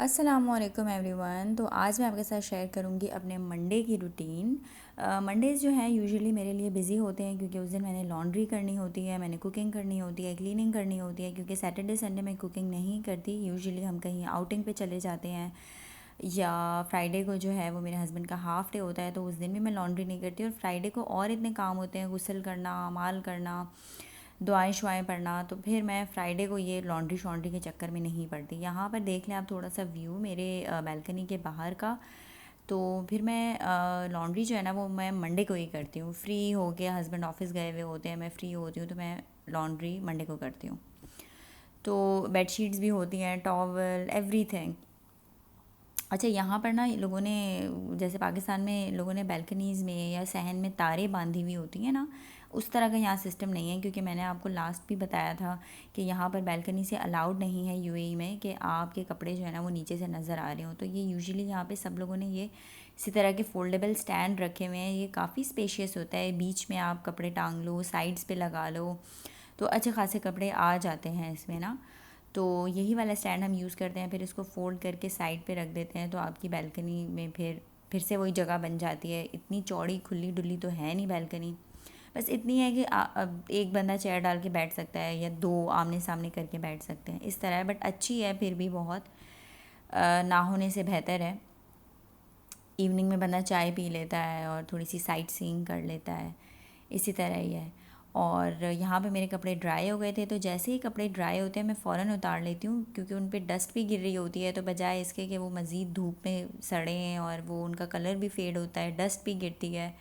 अस्सलामुअलैकुम एवरीवन। तो आज मैं आपके साथ शेयर करूंगी अपने मंडे की रूटीन। मंडेज़ जो हैं यूजुअली मेरे लिए बिज़ी होते हैं क्योंकि उस दिन मैंने लॉन्ड्री करनी होती है, मैंने कुकिंग करनी होती है, क्लीनिंग करनी होती है। क्योंकि सैटरडे संडे में कुकिंग नहीं करती, यूजुअली हम कहीं आउटिंग पे चले जाते हैं या फ्राइडे को जो है वो मेरे हस्बैंड का हाफ़ डे होता है, तो उस दिन भी मैं लॉन्ड्री नहीं करती। और फ्राइडे को और इतने काम होते हैं, गुस्ल करना, माल करना, दुआएं शुआएं पढ़ना, तो फिर मैं फ्राइडे को ये लॉन्ड्री शॉन्ड्री के चक्कर में नहीं पड़ती। यहाँ पर देख लें आप थोड़ा सा व्यू मेरे बैल्कनी के बाहर का। तो फिर मैं लॉन्ड्री जो है ना वो मैं मंडे को ही करती हूँ। फ्री हो के हस्बैंड ऑफिस गए हुए होते हैं, मैं फ्री होती हूँ, तो मैं लॉन्ड्री मंडे को करती हूँ। तो बेडशीट्स भी होती हैं, टॉवल, एवरीथिंग। अच्छा, यहाँ पर ना लोगों ने, जैसे पाकिस्तान में लोगों ने बैल्कनीज़ में या सहन में तारें बांधी हुई होती हैं ना, उस तरह का यहाँ सिस्टम नहीं है। क्योंकि मैंने आपको लास्ट भी बताया था कि यहाँ पर बैल्कनी से अलाउड नहीं है यूएई में कि आपके कपड़े जो है ना वो नीचे से नज़र आ रहे हो। तो ये यूजुअली यहाँ पे सब लोगों ने ये इसी तरह के फोल्डेबल स्टैंड रखे हुए हैं। ये काफ़ी स्पेशियस होता है, बीच में आप कपड़े टांग लो, साइड्स पे लगा लो, तो अच्छे खासे कपड़े आ जाते हैं इसमें ना। तो यही वाला स्टैंड हम यूज़ करते हैं, फिर इसको फ़ोल्ड करके साइड पे रख देते हैं, तो आपकी बैल्कनी में फिर से वही जगह बन जाती है। इतनी चौड़ी खुली डुली तो है नहीं बैल्कनी, बस इतनी है कि अब एक बंदा चेयर डाल के बैठ सकता है या दो आमने सामने करके बैठ सकते हैं, इस तरह है। बट अच्छी है फिर भी बहुत, ना होने से बेहतर है। इवनिंग में बंदा चाय पी लेता है और थोड़ी सी साइट सीइंग कर लेता है, इसी तरह ही है। और यहाँ पे मेरे कपड़े ड्राई हो गए थे, तो जैसे ही कपड़े ड्राई होते हैं मैं फ़ौरन उतार लेती हूँ, क्योंकि उन पे डस्ट भी गिर रही होती है। तो बजाय इसके कि वो मज़ीद धूप में सड़ें और वो उनका कलर भी फेड होता है, डस्ट भी गिरती है,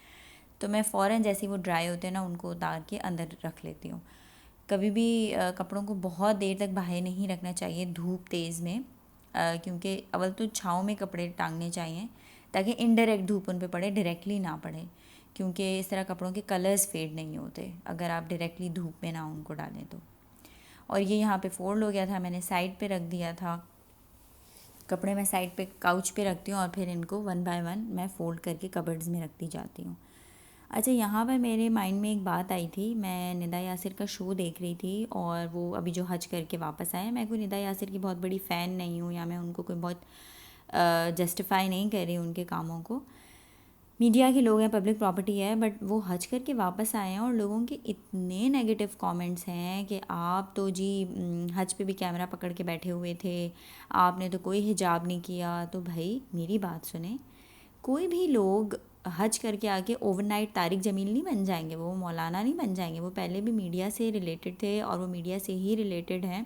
तो मैं फ़ौरन जैसे ही वो ड्राई होते हैं ना उनको उतार के अंदर रख लेती हूँ। कभी भी कपड़ों को बहुत देर तक बाहर नहीं रखना चाहिए धूप तेज़ में, क्योंकि अव्वल तो छाँव में कपड़े टांगने चाहिए ताकि इनडायरेक्ट धूप उन पे पड़े, डायरेक्टली ना पड़े। क्योंकि इस तरह कपड़ों के कलर्स फेड नहीं होते अगर आप डायरेक्टली धूप में ना उनको डालें तो। और ये यहाँ पे फोल्ड हो गया था, मैंने साइड पे रख दिया था कपड़े। मैं साइड पे काउच पे रखती हूँ और फिर इनको वन बाय वन मैं फ़ोल्ड करके कबर्ड्स में रखती जाती हूँ। अच्छा, यहाँ पर मेरे माइंड में एक बात आई थी। मैं निदा यासिर का शो देख रही थी और वो अभी जो हज करके वापस आए। मैं कोई निदा यासिर की बहुत बड़ी फ़ैन नहीं हूँ या मैं उनको कोई बहुत जस्टिफाई नहीं कर रही उनके कामों को। मीडिया के लोग हैं, पब्लिक प्रॉपर्टी है, बट वो हज करके वापस आए हैं और लोगों के इतने नेगेटिव कमेंट्स हैं कि आप तो जी हज पे भी कैमरा पकड़ के बैठे हुए थे, आपने तो कोई हिजाब नहीं किया। तो भाई मेरी बात सुने, कोई भी लोग हज करके आके ओवरनाइट तारिक जमील नहीं बन जाएंगे, वो मौलाना नहीं बन जाएंगे। वो पहले भी मीडिया से रिलेटेड थे और वो मीडिया से ही रिलेटेड हैं।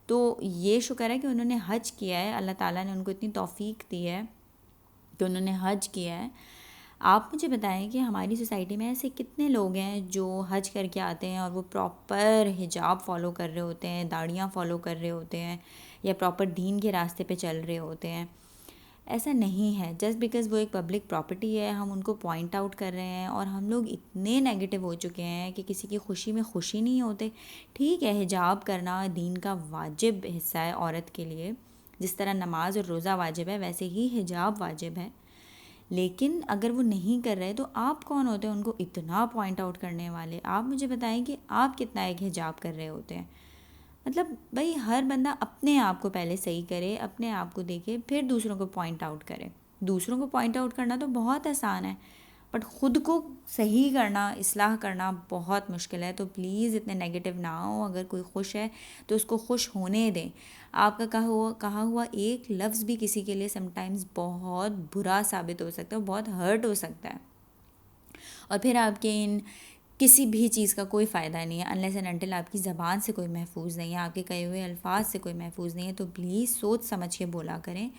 तो ये शुक्र है कि उन्होंने हज किया है, अल्लाह ताला ने उनको इतनी तौफीक दी है कि उन्होंने हज किया है। आप मुझे बताएं कि हमारी सोसाइटी में ऐसे कितने लोग हैं जो हज करके आते हैं और वो प्रॉपर हिजाब फॉलो कर रहे होते हैं, दाढ़ियाँ फॉलो कर रहे होते हैं या प्रॉपर दीन के रास्ते पे चल रहे होते हैं। ऐसा नहीं है। जस्ट बिकॉज़ वो एक पब्लिक प्रॉपर्टी है हम उनको पॉइंट आउट कर रहे हैं, और हम लोग इतने नेगेटिव हो चुके हैं कि किसी की खुशी में खुशी नहीं होते। ठीक है, हिजाब करना दीन का वाजिब हिस्सा है औरत के लिए, जिस तरह नमाज और रोज़ा वाजिब है वैसे ही हिजाब वाजिब है। लेकिन अगर वो नहीं कर रहे तो आप कौन होते हैं उनको इतना पॉइंट आउट करने वाले? आप मुझे बताएं कि आप कितना एक हिजाब कर रहे होते हैं। मतलब भाई हर बंदा अपने आप को पहले सही करे, अपने आप को देखे, फिर दूसरों को पॉइंट आउट करे। दूसरों को पॉइंट आउट करना तो बहुत आसान है, बट ख़ुद को सही करना, इस्लाह करना बहुत मुश्किल है। तो प्लीज़ इतने नेगेटिव ना हो। अगर कोई खुश है तो उसको खुश होने दें। आपका कहा हुआ एक लफ्ज़ भी किसी के लिए समटाइम्स बहुत बुरा साबित हो सकता है, बहुत हर्ट हो सकता है, और फिर आपके इन किसी भी चीज़ का कोई फ़ायदा नहीं है अनलेस एंड अनटिल आपकी ज़बान से कोई महफूज नहीं है, आपके कहे हुए अल्फाज से कोई महफूज नहीं है। तो प्लीज़ सोच समझ के बोला करें,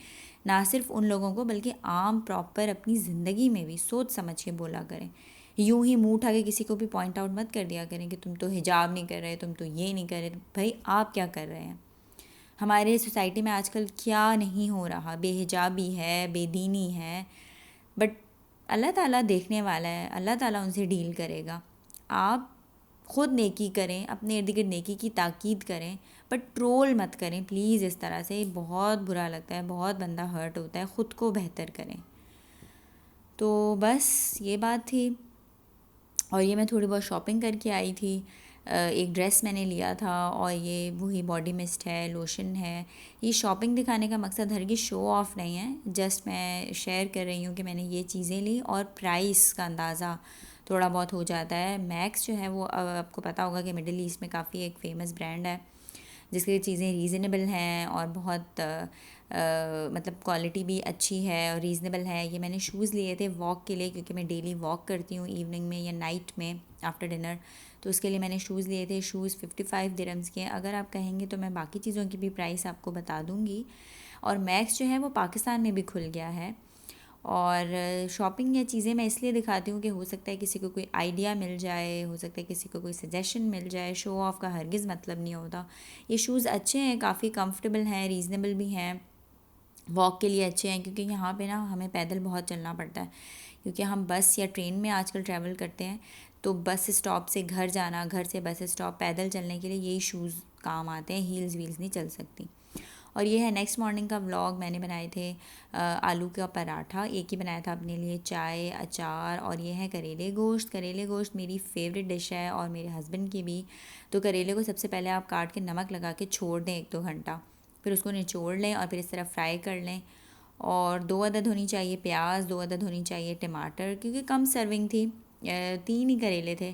ना सिर्फ उन लोगों को बल्कि आम प्रॉपर अपनी ज़िंदगी में भी सोच समझ के बोला करें। यूं ही मुंह उठा के किसी को भी पॉइंट आउट मत कर दिया करें कि तुम तो हिजाब नहीं कर रहे, तुम तो ये नहीं कर रहे। भाई आप क्या कर रहे हैं? हमारे सोसाइटी में आजकल क्या नहीं हो रहा, बेहिजाबी है, बेदीनी है, बट अल्लाह ताला देखने वाला है, अल्लाह ताला उनसे डील करेगा। आप ख़ुद नेकी करें, अपने इर्द गिर्द नेकी की ताकीद करें, बट ट्रोल मत करें प्लीज़। इस तरह से बहुत बुरा लगता है, बहुत बंदा हर्ट होता है। ख़ुद को बेहतर करें। तो बस ये बात थी। और ये मैं थोड़ी बहुत शॉपिंग करके आई थी। एक ड्रेस मैंने लिया था, और ये वही बॉडी मिस्ट है, लोशन है। ये शॉपिंग दिखाने का मकसद हरगिज़ शो ऑफ़ नहीं है, जस्ट मैं शेयर कर रही हूँ कि मैंने ये चीज़ें ली, और प्राइस का अंदाज़ा थोड़ा बहुत हो जाता है। मैक्स जो है वो आपको पता होगा कि मिडिल ईस्ट में काफ़ी एक फ़ेमस ब्रांड है, जिसकी चीज़ें रीज़नेबल हैं और बहुत मतलब क्वालिटी भी अच्छी है और रीज़नेबल है। ये मैंने शूज़ लिए थे वॉक के लिए, क्योंकि मैं डेली वॉक करती हूँ इवनिंग में या नाइट में आफ्टर डिनर, तो उसके लिए मैंने शूज़ लिए थे। शूज़ 55 दिरहम्स के। अगर आप कहेंगे तो मैं बाकी चीज़ों की भी प्राइस आपको बता दूँगी। और मैक्स जो है वो पाकिस्तान में भी खुल गया है। और शॉपिंग या चीज़ें मैं इसलिए दिखाती हूँ कि हो सकता है किसी को कोई आइडिया मिल जाए, हो सकता है किसी को कोई सजेशन मिल जाए। शो ऑफ़ का हरगिज़ मतलब नहीं होता। ये शूज़ अच्छे हैं, काफ़ी कंफर्टेबल हैं, रीज़नेबल भी हैं, वॉक के लिए अच्छे हैं, क्योंकि यहाँ पे ना हमें पैदल बहुत चलना पड़ता है, क्योंकि हम बस या ट्रेन में आजकल ट्रैवल करते हैं, तो बस स्टॉप से घर जाना, घर से बस स्टॉप पैदल चलने के लिए यही शूज़ काम आते हैं, हील्स वील्स नहीं चल सकती। और ये है नेक्स्ट मॉर्निंग का व्लॉग। मैंने बनाए थे आलू का पराठा, एक ही बनाया था अपने लिए, चाय, अचार, और ये है करेले गोश्त। करेले गोश्त मेरी फेवरेट डिश है और मेरे हस्बैंड की भी। तो करेले को सबसे पहले आप काट के नमक लगा के छोड़ दें 1-2 घंटा, फिर उसको निचोड़ लें और फिर इस तरह फ्राई कर लें। और 2 अदद होनी चाहिए प्याज, 2 अदद होनी चाहिए टमाटर, क्योंकि कम सर्विंग थी, 3 ही करेले थे,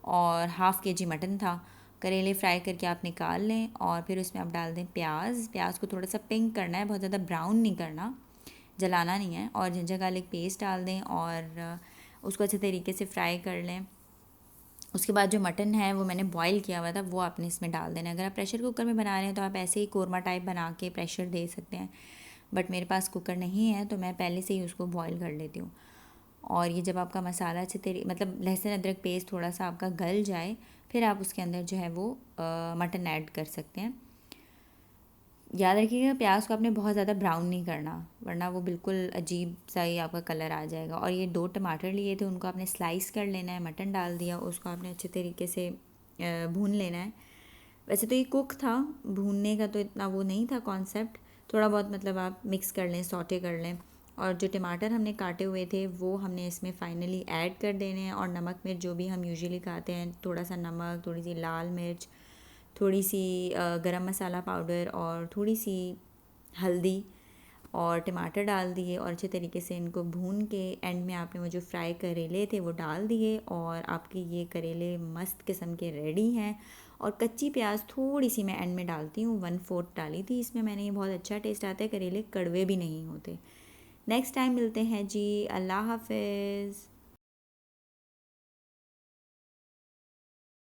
और हाफ़ के जी मटन था। करेले फ्राई करके आप निकाल लें और फिर उसमें आप डाल दें प्याज। प्याज को थोड़ा सा पिंक करना है, बहुत ज़्यादा ब्राउन नहीं करना, जलाना नहीं है। और जिंजर गार्लिक पेस्ट डाल दें और उसको अच्छे तरीके से फ्राई कर लें। उसके बाद जो मटन है वो मैंने बॉईल किया हुआ था, वो आपने इसमें डाल देना है। अगर आप प्रेशर कुकर में बना रहे हैं तो आप ऐसे ही कोरमा टाइप बना के प्रेशर दे सकते हैं, बट मेरे पास कुकर नहीं है तो मैं पहले से ही उसको बॉईल कर लेती हूँ। और ये जब आपका मसाला अच्छे मतलब लहसुन अदरक पेस्ट थोड़ा सा आपका गल जाए, फिर आप उसके अंदर जो है वो मटन ऐड कर सकते हैं। याद रखिएगा प्याज को आपने बहुत ज़्यादा ब्राउन नहीं करना, वरना वो बिल्कुल अजीब सा ही आपका कलर आ जाएगा। और ये 2 टमाटर लिए थे, उनको आपने स्लाइस कर लेना है, मटन डाल दिया, उसको आपने अच्छे तरीके से भून लेना है। वैसे तो ये कुक था, भूनने का तो इतना वो नहीं था कॉन्सेप्ट, थोड़ा बहुत मतलब आप मिक्स कर लें, सौटे कर लें। और जो टमाटर हमने काटे हुए थे वो हमने इसमें फाइनली ऐड कर देने हैं। और नमक मिर्च जो भी हम यूजुअली खाते हैं, थोड़ा सा नमक, थोड़ी सी लाल मिर्च, थोड़ी सी गरम मसाला पाउडर और थोड़ी सी हल्दी, और टमाटर डाल दिए और अच्छे तरीके से इनको भून के एंड में आपने वो जो फ्राई करेले थे वो डाल दिए, और आपके ये करेले मस्त किस्म के रेडी हैं। और कच्ची प्याज थोड़ी सी मैं एंड में डालती हूँ, 1/4 डाली थी इसमें मैंने, ये बहुत अच्छा टेस्ट आता है, करेले कड़वे भी नहीं होते। नेक्स्ट टाइम मिलते हैं जी, अल्लाह हाफिज़।